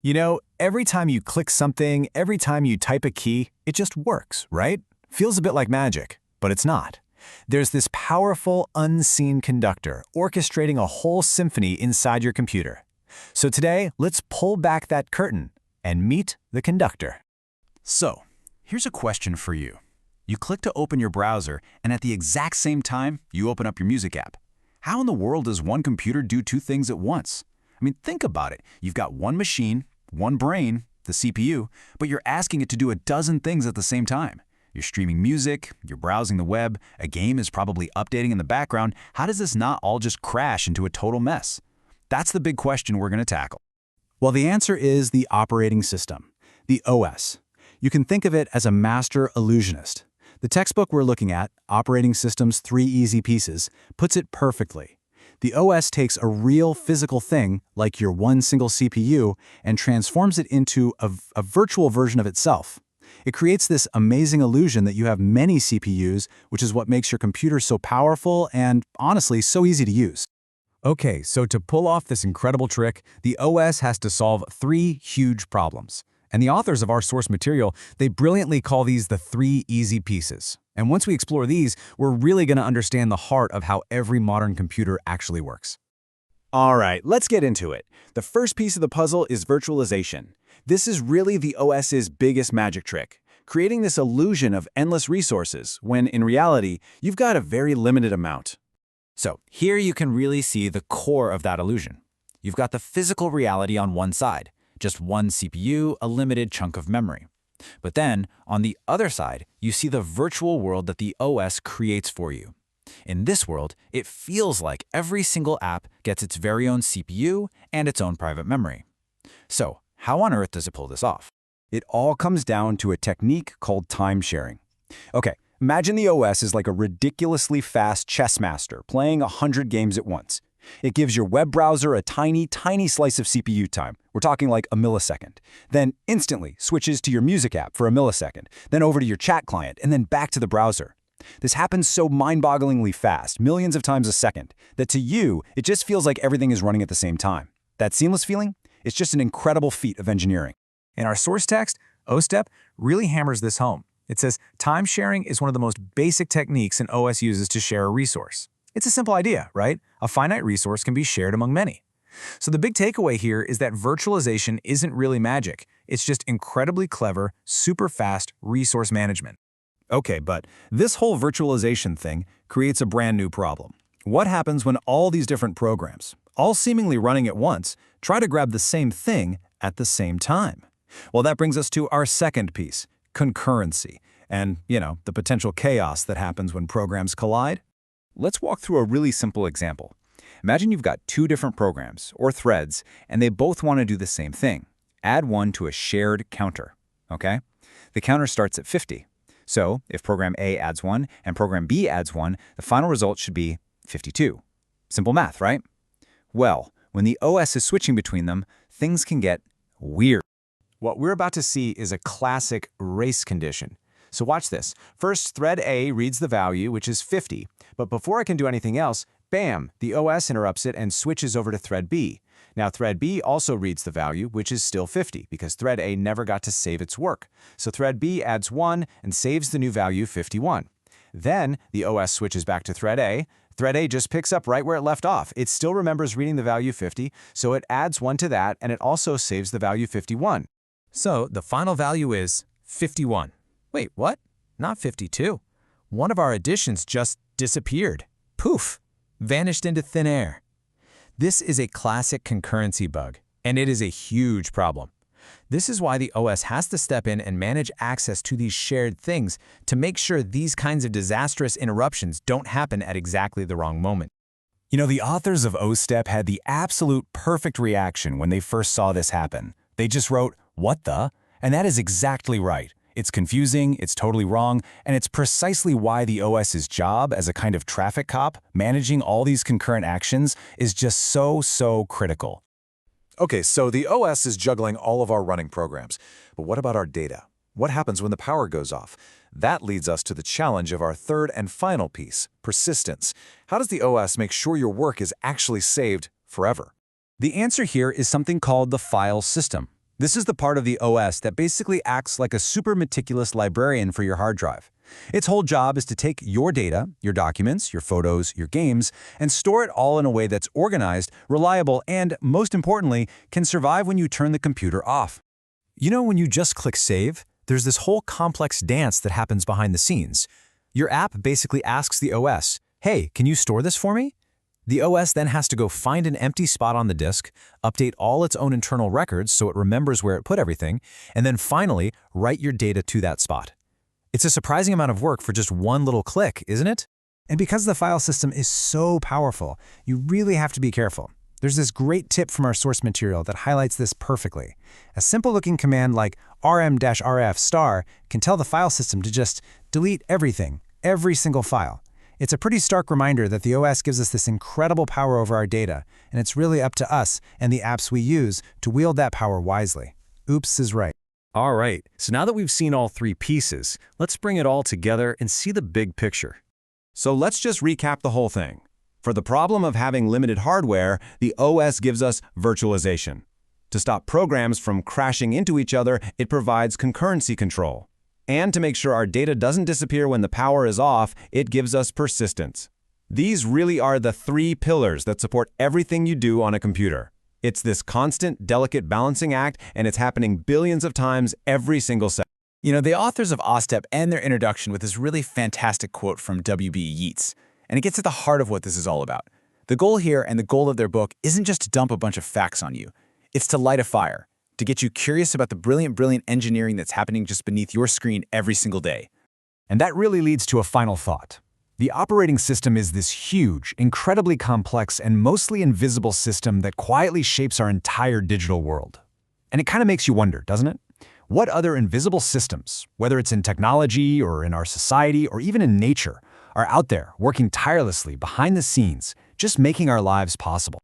You know, every time you click something, every time you type a key, it just works, right? Feels a bit like magic, but it's not. There's this powerful, unseen conductor orchestrating a whole symphony inside your computer. So today, let's pull back that curtain and meet the conductor. So, here's a question for you. You click to open your browser, and at the exact same time, you open up your music app. How in the world does one computer do two things at once? I mean, think about it. You've got one machine, one brain, the CPU, but you're asking it to do a dozen things at the same time. You're streaming music, you're browsing the web, a game is probably updating in the background. How does this not all just crash into a total mess? That's the big question we're going to tackle. Well, the answer is the operating system, the OS. You can think of it as a master illusionist. The textbook we're looking at, Operating System's 3 Easy Pieces, puts it perfectly. The OS takes a real physical thing, like your one single CPU, and transforms it into a virtual version of itself. It creates this amazing illusion that you have many CPUs, which is what makes your computer so powerful and, honestly, so easy to use. Okay, so to pull off this incredible trick, the OS has to solve 3 huge problems. And the authors of our source material, they brilliantly call these the 3 easy pieces. And once we explore these, we're really going to understand the heart of how every modern computer actually works. All right, let's get into it. The first piece of the puzzle is virtualization. This is really the OS's biggest magic trick, creating this illusion of endless resources when, in reality, you've got a very limited amount. So here you can really see the core of that illusion. You've got the physical reality on one side, just one CPU, a limited chunk of memory. But then, on the other side, you see the virtual world that the OS creates for you. In this world, it feels like every single app gets its very own CPU and its own private memory. So, how on earth does it pull this off? It all comes down to a technique called time sharing. Okay, imagine the OS is like a ridiculously fast chess master playing 100 games at once. It gives your web browser a tiny, tiny slice of CPU time. We're talking like a millisecond. Then instantly switches to your music app for a millisecond, then over to your chat client, and then back to the browser. This happens so mind-bogglingly fast, millions of times a second, that to you, it just feels like everything is running at the same time. That seamless feeling? It's just an incredible feat of engineering. In our source text, OSTEP really hammers this home. It says time sharing is one of the most basic techniques an OS uses to share a resource. It's a simple idea, right? A finite resource can be shared among many. So the big takeaway here is that virtualization isn't really magic. It's just incredibly clever, super fast resource management. Okay, but this whole virtualization thing creates a brand new problem. What happens when all these different programs, all seemingly running at once, try to grab the same thing at the same time? Well, that brings us to our second piece, concurrency, and, the potential chaos that happens when programs collide. Let's walk through a really simple example. Imagine you've got 2 different programs, or threads, and they both want to do the same thing. Add one to a shared counter, okay? The counter starts at 50. So, if program A adds 1 and program B adds 1, the final result should be 52. Simple math, right? Well, when the OS is switching between them, things can get weird. What we're about to see is a classic race condition. So watch this. First, thread A reads the value, which is 50, but before I can do anything else, bam, the OS interrupts it and switches over to thread B. Now thread B also reads the value, which is still 50, because thread A never got to save its work. So thread B adds 1 and saves the new value 51. Then the OS switches back to thread A. Thread A just picks up right where it left off. It still remembers reading the value 50, so it adds 1 to that, and it also saves the value 51. So the final value is 51. Wait, what? Not 52. One of our additions just disappeared. Poof! Vanished into thin air. This is a classic concurrency bug, and it is a huge problem. This is why the OS has to step in and manage access to these shared things to make sure these kinds of disastrous interruptions don't happen at exactly the wrong moment. The authors of OSTEP had the absolute perfect reaction when they first saw this happen. They just wrote, "What the?" And that is exactly right. It's confusing, it's totally wrong, and it's precisely why the OS's job as a kind of traffic cop, managing all these concurrent actions, is just so critical. Okay, so the OS is juggling all of our running programs. But what about our data? What happens when the power goes off? That leads us to the challenge of our third and final piece, persistence. How does the OS make sure your work is actually saved forever? The answer here is something called the file system. This is the part of the OS that basically acts like a super meticulous librarian for your hard drive. Its whole job is to take your data, your documents, your photos, your games, and store it all in a way that's organized, reliable, and, most importantly, can survive when you turn the computer off. You know, when you just click Save, there's this whole complex dance that happens behind the scenes. Your app basically asks the OS, "Hey, can you store this for me?" The OS then has to go find an empty spot on the disk, update all its own internal records so it remembers where it put everything, and then finally write your data to that spot. It's a surprising amount of work for just one little click, isn't it? And because the file system is so powerful, you really have to be careful. There's this great tip from our source material that highlights this perfectly. A simple-looking command like rm-rf* can tell the file system to just delete everything, every single file. It's a pretty stark reminder that the OS gives us this incredible power over our data, and it's really up to us and the apps we use to wield that power wisely. Oops is right. All right, so now that we've seen all three pieces, let's bring it all together and see the big picture. So let's just recap the whole thing. For the problem of having limited hardware, the OS gives us virtualization. To stop programs from crashing into each other, it provides concurrency control. And to make sure our data doesn't disappear when the power is off, it gives us persistence. These really are the three pillars that support everything you do on a computer. It's this constant, delicate balancing act, and it's happening billions of times every single second. You know, the authors of OSTEP end their introduction with this really fantastic quote from W.B. Yeats, and it gets at the heart of what this is all about. The goal here and the goal of their book isn't just to dump a bunch of facts on you. It's to light a fire, to get you curious about the brilliant engineering that's happening just beneath your screen every single day. And that really leads to a final thought. The operating system is this huge, incredibly complex, and mostly invisible system that quietly shapes our entire digital world. And it kind of makes you wonder, doesn't it? What other invisible systems, whether it's in technology or in our society or even in nature, are out there working tirelessly behind the scenes, just making our lives possible?